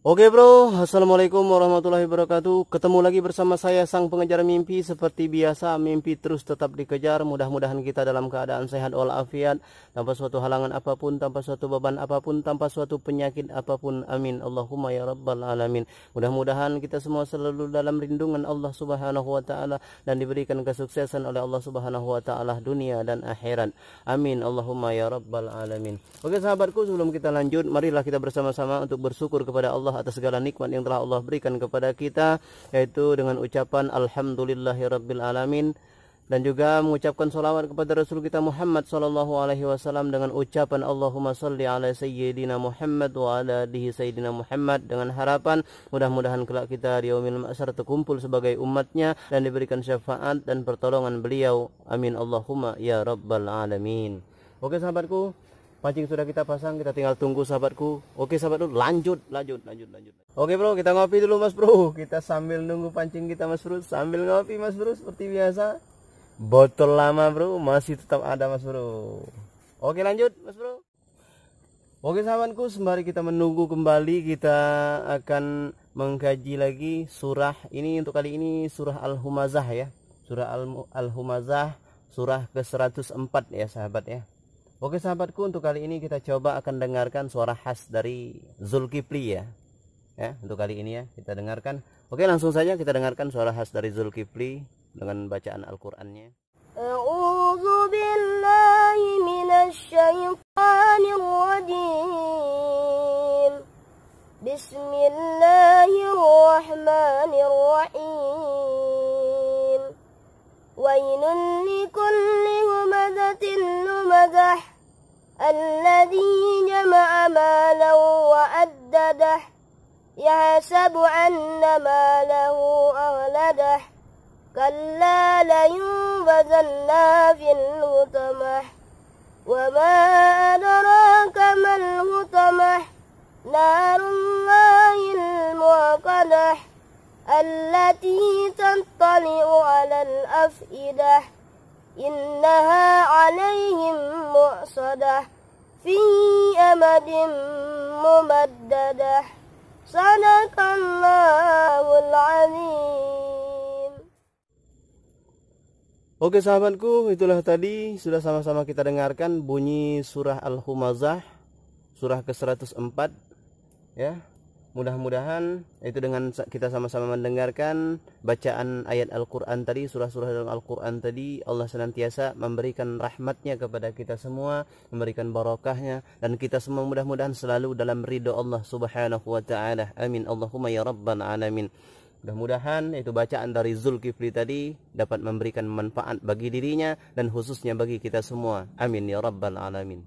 Oke bro, assalamualaikum warahmatullahi wabarakatuh. Ketemu lagi bersama saya sang pengejar mimpi. Seperti biasa, mimpi terus tetap dikejar. Mudah-mudahan kita dalam keadaan sehat walafiat, tanpa suatu halangan apapun, tanpa suatu beban apapun, tanpa suatu penyakit apapun. Amin Allahumma ya rabbal alamin. Mudah-mudahan kita semua selalu dalam lindungan Allah subhanahu wa ta'ala, dan diberikan kesuksesan oleh Allah subhanahu wa ta'ala dunia dan akhirat. Amin Allahumma ya rabbal alamin. Oke sahabatku, sebelum kita lanjut, marilah kita bersama-sama untuk bersyukur kepada Allah atas segala nikmat yang telah Allah berikan kepada kita, yaitu dengan ucapan alhamdulillahirabbil alamin, dan juga mengucapkan salawat kepada Rasul kita Muhammad sallallahu alaihi wasallam dengan ucapan Allahumma shalli ala sayyidina Muhammad wa ala alihi sayyidina Muhammad, dengan harapan mudah-mudahan kelak kita di yaumil mahsyar terkumpul sebagai umatnya dan diberikan syafaat dan pertolongan beliau. Amin Allahumma ya rabbal alamin. Oke sahabatku, pancing sudah kita pasang, kita tinggal tunggu sahabatku. Oke sahabatku, lanjut. Oke bro, kita ngopi dulu mas bro. Kita sambil nunggu pancing kita mas bro, sambil ngopi mas bro seperti biasa. Botol lama bro masih tetap ada mas bro. Oke lanjut mas bro. Oke sahabatku, sembari kita menunggu kembali, kita akan mengkaji lagi surah ini. Untuk kali ini surah Al-Humazah ya. Surah Al-Humazah, surah ke-104 ya sahabat ya. Oke sahabatku, untuk kali ini kita coba akan dengarkan suara khas dari Zulkifli ya. Ya, untuk kali ini ya kita dengarkan. Oke, langsung saja kita dengarkan suara khas dari Zulkifli dengan bacaan Al-Qur'annya. A'udzu billahi minasy syaithanir rajim. Bismillahirrahmanirrahim. Wailun likulli humazatin lumazah alladzi jama'a malan wa addadah yahsabu anna malahu aghladah kalla layunbazanna fil hutamah wa ma adraka mal hutamah narullahil muqadah allati tattali'u 'alal afidah innaha 'alaihim mu'sadah fi amadin mumaddadah. Sadaqallahul azim. Oke sahabatku, itulah tadi sudah sama-sama kita dengarkan bunyi surah Al-Humazah, surah ke-104 ya. Mudah-mudahan itu dengan kita sama-sama mendengarkan bacaan ayat Al-Quran tadi, surah-surah dalam Al-Quran tadi, Allah senantiasa memberikan rahmatnya kepada kita semua, memberikan barokahnya, dan kita semua mudah-mudahan selalu dalam ridho Allah subhanahu wa ta'ala. Amin Allahumma ya rabbal alamin. Mudah-mudahan itu bacaan dari Zulkifli tadi dapat memberikan manfaat bagi dirinya dan khususnya bagi kita semua. Amin ya rabbal alamin.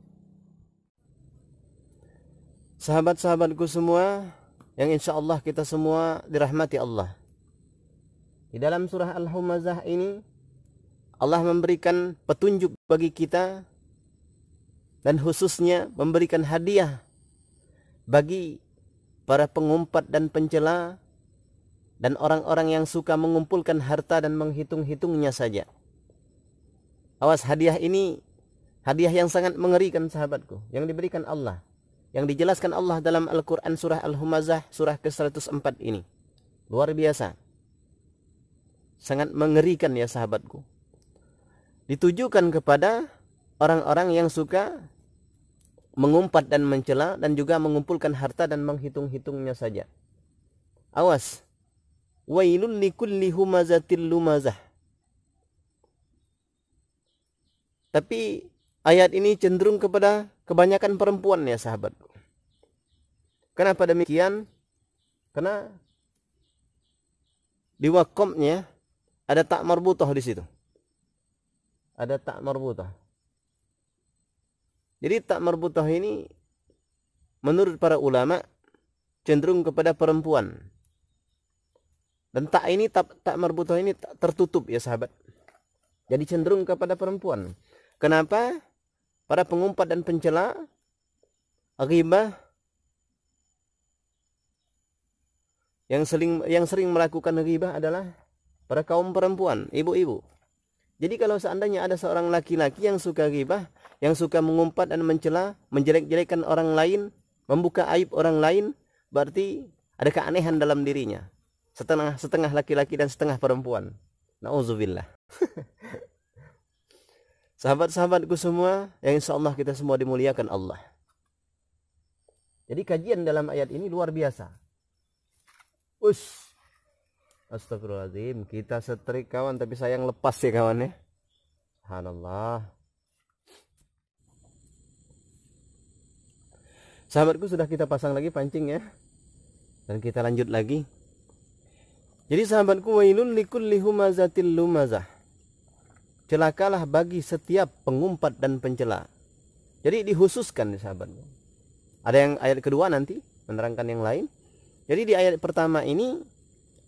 Sahabat-sahabatku semua, yang insya Allah kita semua dirahmati Allah. Di dalam surah Al-Humazah ini Allah memberikan petunjuk bagi kita, dan khususnya memberikan hadiah bagi para pengumpat dan pencela dan orang-orang yang suka mengumpulkan harta dan menghitung-hitungnya saja. Awas, hadiah ini hadiah yang sangat mengerikan sahabatku, yang diberikan Allah, yang dijelaskan Allah dalam Al-Quran surah Al-Humazah surah ke-104 ini. Luar biasa, sangat mengerikan ya sahabatku. Ditujukan kepada orang-orang yang suka mengumpat dan mencela, dan juga mengumpulkan harta dan menghitung-hitungnya saja. Awas, wailul likulli humazatil lumazah. Tapi ayat ini cenderung kepada kebanyakan perempuan ya sahabatku. Kenapa demikian? Karena di wakomnya ada tak marbutah di situ. Ada tak marbutah. Jadi tak marbutah ini menurut para ulama cenderung kepada perempuan. Dan tak ini tak marbutah ini tertutup ya sahabat. Jadi cenderung kepada perempuan. Kenapa? Para pengumpat dan pencela, ghibah, yang sering melakukan ghibah adalah para kaum perempuan, ibu-ibu. Jadi kalau seandainya ada seorang laki-laki yang suka ghibah, yang suka mengumpat dan mencela, menjelek-jelekkan orang lain, membuka aib orang lain, berarti Ada keanehan dalam dirinya. Setengah laki-laki dan setengah perempuan. Nauzubillah. Sahabat-sahabatku semua, yang insya Allah kita semua dimuliakan Allah. Jadi kajian dalam ayat ini luar biasa. Astagfirullahaladzim, kita setrik kawan, tapi sayang lepas ya kawan ya. Subhanallah. Sahabatku, sudah kita pasang lagi pancing ya. Dan kita lanjut lagi. Jadi sahabatku, wailun likulli humazatil lumazah. Celakalah bagi setiap pengumpat dan pencela. Jadi dihususkan nih sahabatku. Ada yang ayat kedua nanti menerangkan yang lain. Jadi di ayat pertama ini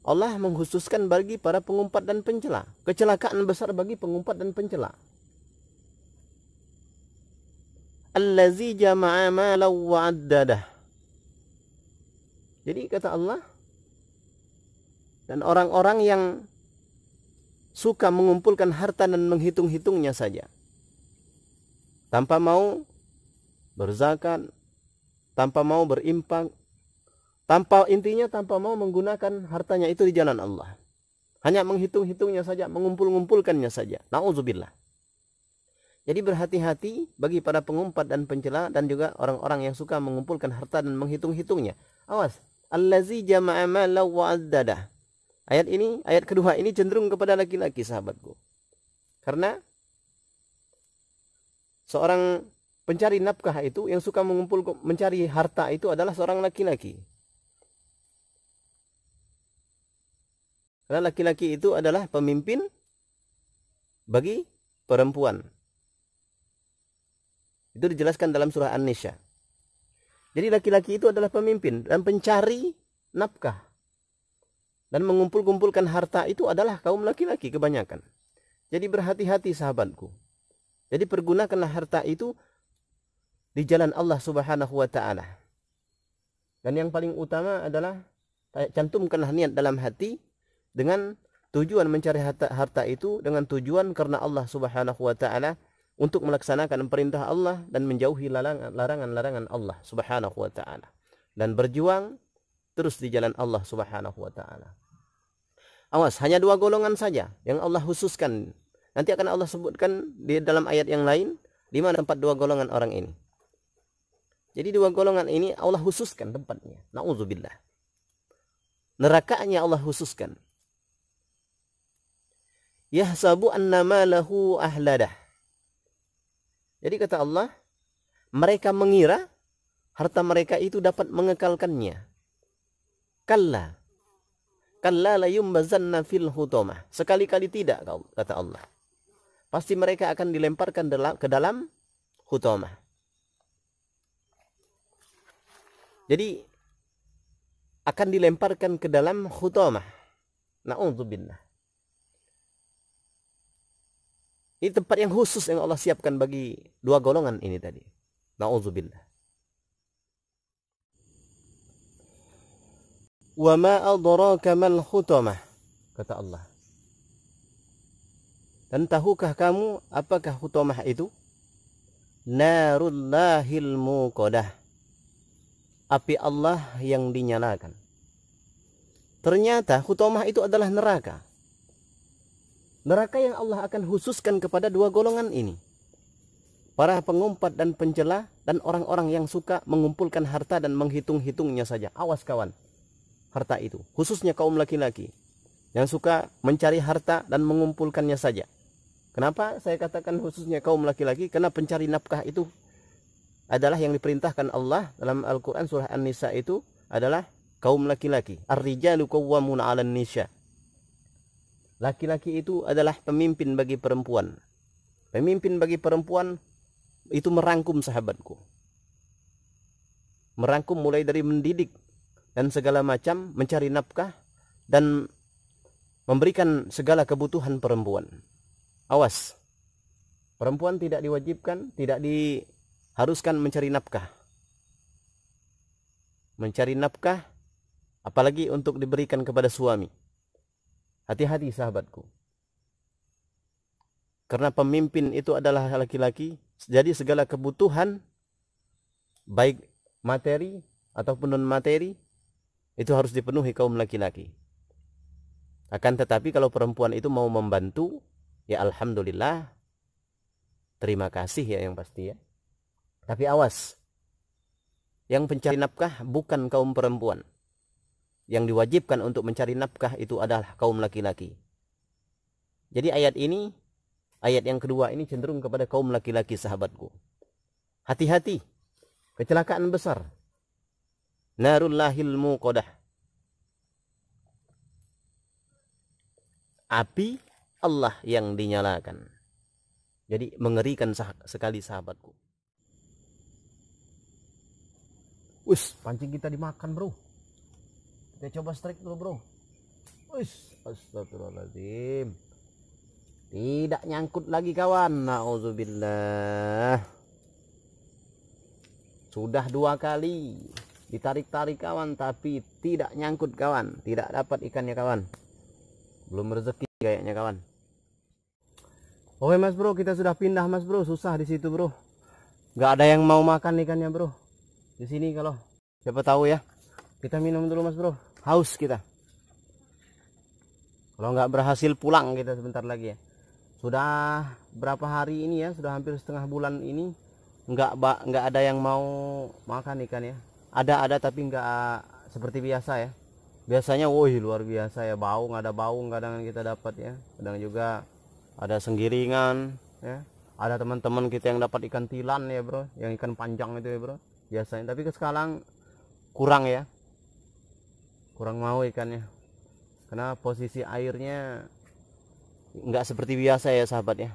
Allah mengkhususkan bagi para pengumpat dan pencela. Kecelakaan besar bagi pengumpat dan pencela. Allazi jama'a malan wa 'addadah. Jadi kata Allah, dan orang-orang yang suka mengumpulkan harta dan menghitung-hitungnya saja. Tanpa mau berzakat, tanpa mau berinfak, tanpa mau menggunakan hartanya itu di jalan Allah. Hanya menghitung-hitungnya saja, mengumpul-ngumpulkannya saja. Nauzubillah. Jadi berhati-hati bagi para pengumpat dan pencela dan juga orang-orang yang suka mengumpulkan harta dan menghitung-hitungnya. Awas, allazi jama'a malan wa 'addadah. Ayat kedua ini cenderung kepada laki-laki sahabatku. Karena seorang pencari nafkah itu yang suka mencari harta itu adalah seorang laki-laki. Karena laki-laki itu adalah pemimpin bagi perempuan. Itu dijelaskan dalam surah An-Nisa. Jadi laki-laki itu adalah pemimpin dan pencari nafkah. Dan mengumpul-kumpulkan harta itu adalah kaum laki-laki kebanyakan. Jadi berhati-hati sahabatku. Jadi pergunakanlah harta itu di jalan Allah Subhanahu wa ta'ala. Dan yang paling utama adalah cantumkanlah niat dalam hati dengan tujuan mencari harta itu dengan tujuan karena Allah Subhanahu wa ta'ala, untuk melaksanakan perintah Allah dan menjauhi larangan-larangan Allah Subhanahu wa ta'ala, dan berjuang terus di jalan Allah Subhanahu wa ta'ala. Awas, hanya dua golongan saja yang Allah khususkan. Nanti akan Allah sebutkan di dalam ayat yang lain di mana tempat dua golongan orang ini. Jadi dua golongan ini Allah khususkan tempatnya. Nauzubillah. Nerakanya Allah khususkan. Yahsabu annama lahu ahladah. Jadi kata Allah, mereka mengira harta mereka itu dapat mengekalkannya. Kalla la yumbazanna fil hutamah. Sekali-kali tidak, kata Allah. Pasti mereka akan dilemparkan ke dalam hutamah. Jadi akan dilemparkan ke dalam hutamah. Na'udzubillah. Ini tempat yang khusus yang Allah siapkan bagi dua golongan ini tadi. Na'udzubillah. Wa ma adraka mal hutamah, kata Allah. Dan tahukah kamu apakah hutamah itu? Narullahil muqadah. Api Allah yang dinyalakan. Ternyata hutamah itu adalah neraka. Neraka yang Allah akan khususkan kepada dua golongan ini. Para pengumpat dan pencela dan orang-orang yang suka mengumpulkan harta dan menghitung-hitungnya saja. Awas kawan, harta itu. Khususnya kaum laki-laki yang suka mencari harta dan mengumpulkannya saja. Kenapa saya katakan khususnya kaum laki-laki? Karena pencari nafkah itu adalah yang diperintahkan Allah dalam Al-Quran surah An-Nisa itu adalah kaum laki-laki. Ar-rijalu qawwamuna 'alan nisa. Laki-laki itu adalah pemimpin bagi perempuan. Pemimpin bagi perempuan itu merangkum sahabatku. Merangkum mulai dari mendidik dan segala macam, mencari nafkah dan memberikan segala kebutuhan perempuan. Awas. Perempuan tidak diwajibkan, tidak diharuskan mencari nafkah. Mencari nafkah apalagi untuk diberikan kepada suami. Hati-hati sahabatku. Karena pemimpin itu adalah laki-laki, jadi segala kebutuhan baik materi ataupun non materi Itu harus dipenuhi kaum laki-laki. Akan tetapi kalau perempuan itu mau membantu, ya alhamdulillah, terima kasih ya yang pasti ya. Tapi awas, yang pencari nafkah bukan kaum perempuan. Yang diwajibkan untuk mencari nafkah itu adalah kaum laki-laki. Jadi ayat ini, ayat yang kedua ini cenderung kepada kaum laki-laki sahabatku. Hati-hati, kecelakaan besar. Narullahil muqadah. Api Allah yang dinyalakan. Jadi mengerikan sekali sahabatku. Wis, pancing kita dimakan bro. Kita coba strike dulu bro. Wis, astagfirullahaladzim. Tidak nyangkut lagi kawan. Nauzubillah. Sudah 2 kali ditarik-tarik kawan, tapi tidak nyangkut kawan. Tidak dapat ikannya kawan. Belum rezeki kayaknya kawan. Oke mas bro, kita sudah pindah mas bro. Susah di situ bro. Gak ada yang mau makan ikannya bro. Di sini kalau siapa tahu ya. Kita minum dulu mas bro. Haus kita. Kalau nggak berhasil pulang kita sebentar lagi ya. Sudah berapa hari ini ya? Sudah hampir setengah bulan ini. Nggak ada yang mau makan ikan ya. Ada tapi nggak seperti biasa ya. Biasanya woi luar biasa ya, bau, nggak ada bau kadang kita dapat ya. Kadang juga ada senggiringan ya. Ada teman-teman kita yang dapat ikan tilan ya bro, yang ikan panjang itu ya bro biasanya. Tapi sekarang kurang ya, kurang mau ikannya karena posisi airnya nggak seperti biasa ya sahabat ya.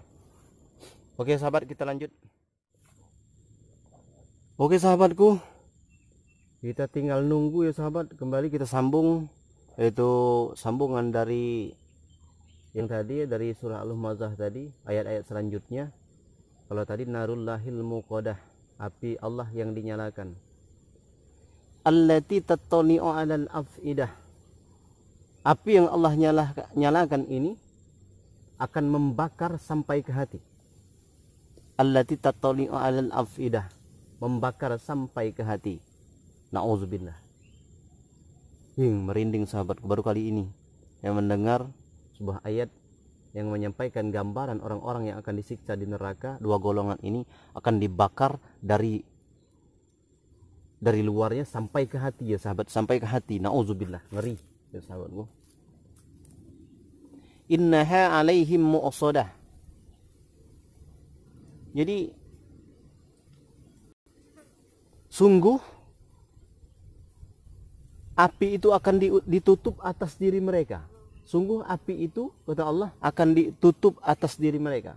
Oke sahabat, kita lanjut. Oke sahabatku, kita tinggal nunggu ya sahabat. Kembali kita sambung, yaitu sambungan dari yang tadi dari surah Al-Humazah tadi, ayat-ayat selanjutnya. Kalau tadi narullahil muqadah, api Allah yang dinyalakan. Allati tattali'u 'alal afidah. Api yang Allah nyalakan ini akan membakar sampai ke hati. Allati tattali'u 'alal afidah, membakar sampai ke hati. Nauzubillah. Merinding sahabatku, baru kali ini yang mendengar sebuah ayat yang menyampaikan gambaran orang-orang yang akan disiksa di neraka. 2 golongan ini akan dibakar dari luarnya sampai ke hati ya sahabat, sampai ke hati. Nauzubillah, ngeri ya sahabatku. Innaha alaihim mu'sadah. Jadi sungguh api itu akan ditutup atas diri mereka. Sungguh api itu, kata Allah, akan ditutup atas diri mereka.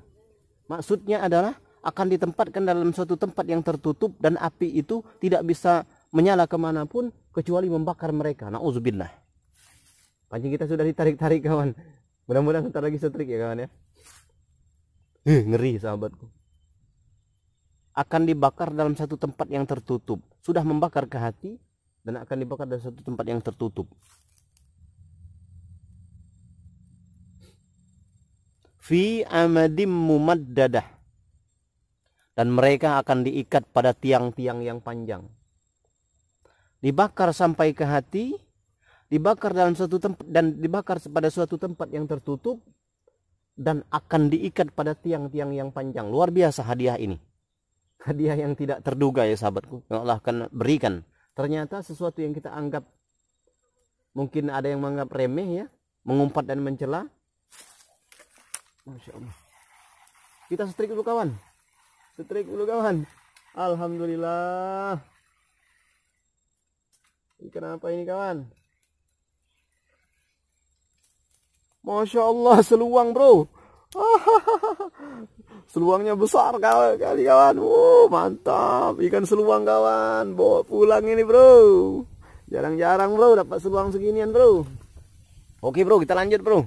Maksudnya adalah akan ditempatkan dalam suatu tempat yang tertutup, dan api itu tidak bisa menyala kemanapun kecuali membakar mereka. Nauzubillah. Pancing kita sudah ditarik-tarik kawan. Mudah-mudahan sebentar lagi setrik ya kawan ya. Ngeri sahabatku. Akan dibakar dalam satu tempat yang tertutup. Sudah membakar ke hati dan akan dibakar dalam satu tempat yang tertutup. Fi amadim mumaddadah. Dan mereka akan diikat pada tiang-tiang yang panjang. Dibakar sampai ke hati, dibakar dalam suatu tempat, dan dibakar pada suatu tempat yang tertutup, dan akan diikat pada tiang-tiang yang panjang. Luar biasa hadiah ini. Hadiah yang tidak terduga ya sahabatku, yang Allah akan berikan. Ternyata sesuatu yang kita anggap, mungkin ada yang menganggap remeh ya, mengumpat dan mencela. Masya Allah. Kita setrik dulu kawan. Setrik dulu kawan. Alhamdulillah. Ikan apa ini kawan? Masya Allah, seluang bro. Seluangnya besar kali kawan. Mantap. Ikan seluang kawan. Bawa pulang ini bro. Jarang-jarang bro dapat seluang seginian bro. Oke bro, kita lanjut bro.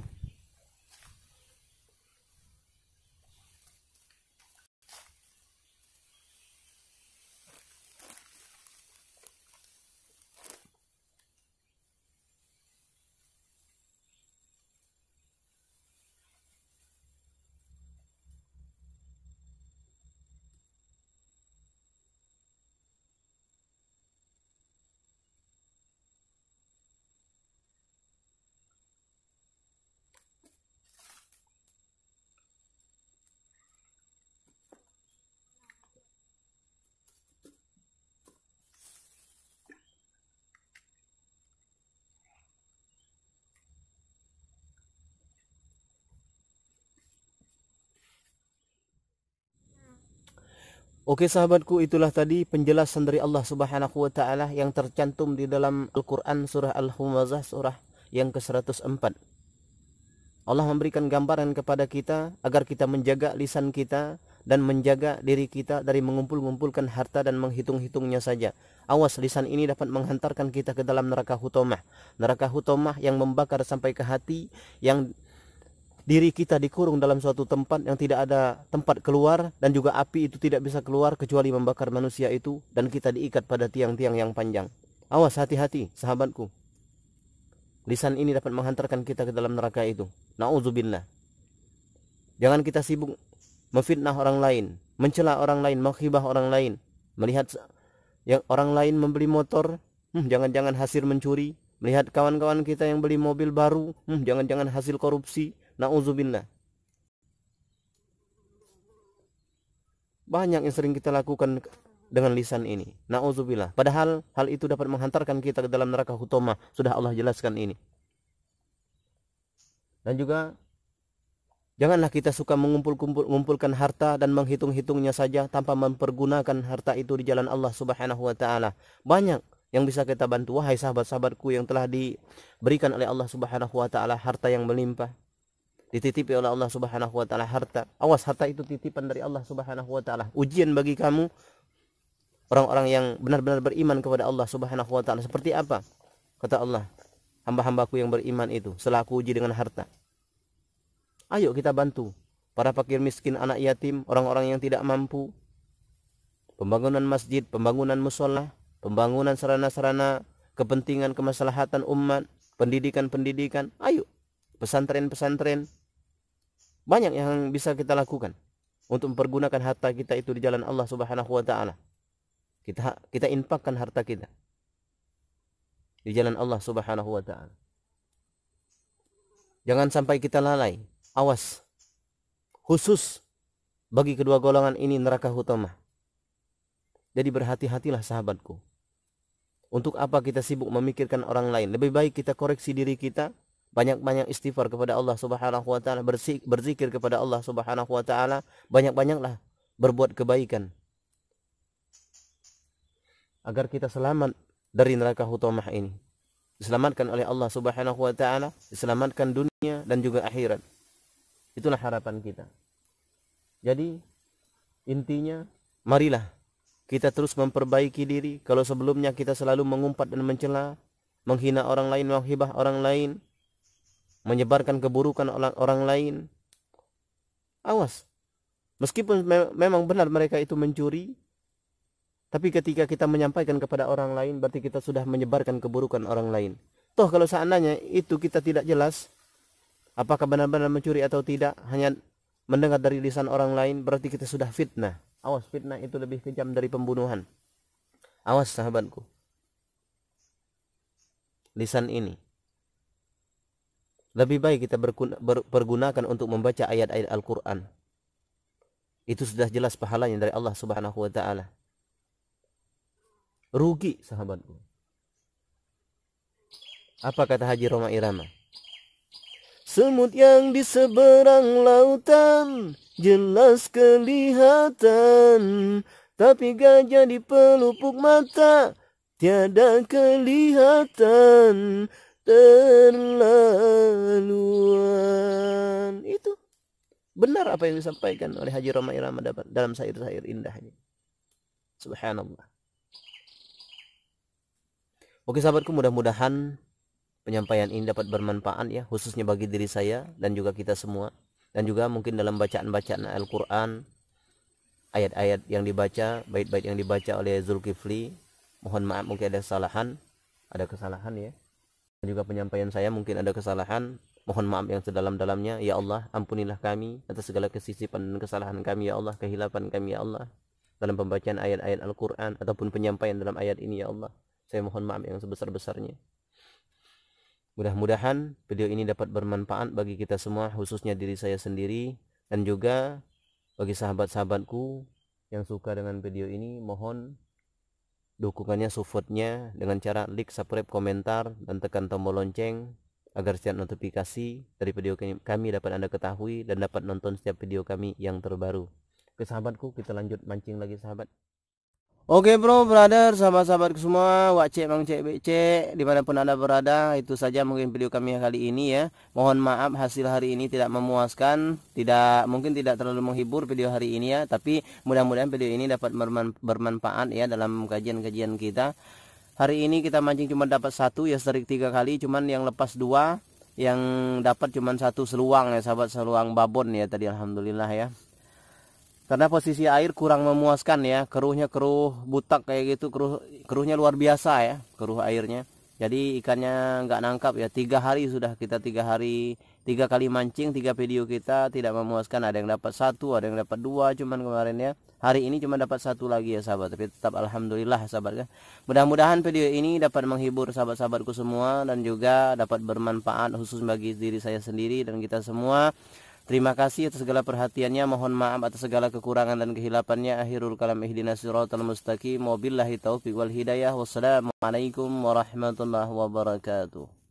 Oke sahabatku, itulah tadi penjelasan dari Allah Subhanahu wa taala yang tercantum di dalam Al-Qur'an surah Al-Humazah surah yang ke-104. Allah memberikan gambaran kepada kita agar kita menjaga lisan kita dan menjaga diri kita dari mengumpulkan harta dan menghitung-hitungnya saja. Awas, lisan ini dapat menghantarkan kita ke dalam neraka hutomah. Neraka hutomah yang membakar sampai ke hati, yang diri kita dikurung dalam suatu tempat yang tidak ada tempat keluar, dan juga api itu tidak bisa keluar kecuali membakar manusia itu, dan kita diikat pada tiang-tiang yang panjang. Awas, hati-hati sahabatku. Lisan ini dapat menghantarkan kita ke dalam neraka itu. Nauzubillah. Jangan kita sibuk memfitnah orang lain, mencela orang lain, menghibah orang lain, melihat yang orang lain membeli motor, jangan-jangan hasil mencuri, melihat kawan-kawan kita yang beli mobil baru, jangan-jangan hasil korupsi. Nauzubillah. Banyak yang sering kita lakukan dengan lisan ini. Nauzubillah. Padahal hal itu dapat menghantarkan kita ke dalam neraka hutomah. Sudah Allah jelaskan ini. Dan juga janganlah kita suka mengumpulkan harta dan menghitung-hitungnya saja tanpa mempergunakan harta itu di jalan Allah Subhanahu wa taala. Banyak yang bisa kita bantu, wahai sahabat-sahabatku yang telah diberikan oleh Allah Subhanahu wa taala harta yang melimpah. Dititipi oleh Allah Subhanahu wa taala harta. Awas, harta itu titipan dari Allah Subhanahu wa taala. Ujian bagi kamu orang-orang yang benar-benar beriman kepada Allah Subhanahu wa taala. Seperti apa? Kata Allah, hamba-hambaku yang beriman itu selaku uji dengan harta. Ayo kita bantu para fakir miskin, anak yatim, orang-orang yang tidak mampu. Pembangunan masjid, pembangunan musola, pembangunan sarana-sarana kepentingan kemaslahatan umat, pendidikan-pendidikan. Ayo, pesantren-pesantren. Banyak yang bisa kita lakukan untuk mempergunakan harta kita itu di jalan Allah Subhanahu wa taala. Kita infakkan harta kita di jalan Allah Subhanahu wa taala. Jangan sampai kita lalai. Awas. Khusus bagi kedua golongan ini neraka hutamah. Jadi berhati-hatilah sahabatku. Untuk apa kita sibuk memikirkan orang lain? Lebih baik kita koreksi diri kita. Banyak-banyak istighfar kepada Allah Subhanahu wa taala, berzikir kepada Allah Subhanahu wa taala, banyak-banyaklah berbuat kebaikan agar kita selamat dari neraka hutamah ini. Diselamatkan oleh Allah Subhanahu wa taala, diselamatkan dunia dan juga akhirat. Itulah harapan kita. Jadi intinya, marilah kita terus memperbaiki diri. Kalau sebelumnya kita selalu mengumpat dan mencela, menghina orang lain, menghibah orang lain, menyebarkan keburukan orang lain, awas. Meskipun memang benar mereka itu mencuri, tapi ketika kita menyampaikan kepada orang lain, berarti kita sudah menyebarkan keburukan orang lain. Toh kalau seandainya itu kita tidak jelas apakah benar-benar mencuri atau tidak, hanya mendengar dari lisan orang lain, berarti kita sudah fitnah. Awas, fitnah itu lebih kejam dari pembunuhan. Awas sahabatku. Lisan ini lebih baik kita pergunakan untuk membaca ayat-ayat Al-Quran. Itu sudah jelas pahalanya dari Allah Subhanahu wa taala. Rugi sahabatku. Apa kata Haji Roma Irama? Semut yang di seberang lautan jelas kelihatan, tapi gajah di pelupuk mata tiada kelihatan. Terlaluan. Itu benar apa yang disampaikan oleh Haji Roma Irama dalam syair-syair indahnya. Subhanallah. Oke sahabatku, mudah-mudahan penyampaian ini dapat bermanfaat ya, khususnya bagi diri saya dan juga kita semua. Dan juga mungkin dalam bacaan-bacaan Al-Quran, ayat-ayat yang dibaca, bait-bait yang dibaca oleh Zulkifli, mohon maaf mungkin ada kesalahan ya. Dan juga penyampaian saya mungkin ada kesalahan, mohon maaf yang sedalam-dalamnya. Ya Allah, ampunilah kami atas segala kesisipan dan kesalahan kami ya Allah, kehilapan kami ya Allah dalam pembacaan ayat-ayat Al-Quran ataupun penyampaian dalam ayat ini ya Allah. Saya mohon maaf yang sebesar-besarnya. Mudah-mudahan video ini dapat bermanfaat bagi kita semua, khususnya diri saya sendiri, dan juga bagi sahabat-sahabatku yang suka dengan video ini. Mohon dukungannya, supportnya dengan cara like, subscribe, komentar, dan tekan tombol lonceng agar setiap notifikasi dari video kami dapat Anda ketahui dan dapat nonton setiap video kami yang terbaru. ke sahabatku, kita lanjut mancing lagi sahabat. Oke bro, brother, sahabat-sahabatku semua, wak cek, mang cek, bek cek, dimanapun anda berada, itu saja mungkin video kami kali ini ya. Mohon maaf hasil hari ini tidak memuaskan, mungkin tidak terlalu menghibur video hari ini ya, tapi mudah-mudahan video ini dapat bermanfaat ya dalam kajian-kajian kita. Hari ini kita mancing cuma dapat satu ya, serik 3 kali, cuman yang lepas 2, yang dapat cuma 1 seluang ya sahabat, seluang babon ya tadi, alhamdulillah ya. Karena posisi air kurang memuaskan ya, keruhnya keruh butak kayak gitu, keruhnya luar biasa ya, keruh airnya. Jadi ikannya nggak nangkap ya. 3 hari sudah kita 3 kali mancing, 3 video kita tidak memuaskan. Ada yang dapat 1, ada yang dapat 2 cuman kemarin ya. Hari ini cuma dapat 1 lagi ya sahabat, tapi tetap alhamdulillah sahabat ya. Mudah-mudahan video ini dapat menghibur sahabat-sahabatku semua dan juga dapat bermanfaat khusus bagi diri saya sendiri dan kita semua. Terima kasih atas segala perhatiannya. Mohon maaf atas segala kekurangan dan kehilafannya. Akhirul kalam, ihdinas siratal mustaqim. Wabillahi taufiq wal hidayah. Wassalamualaikum warahmatullahi wabarakatuh.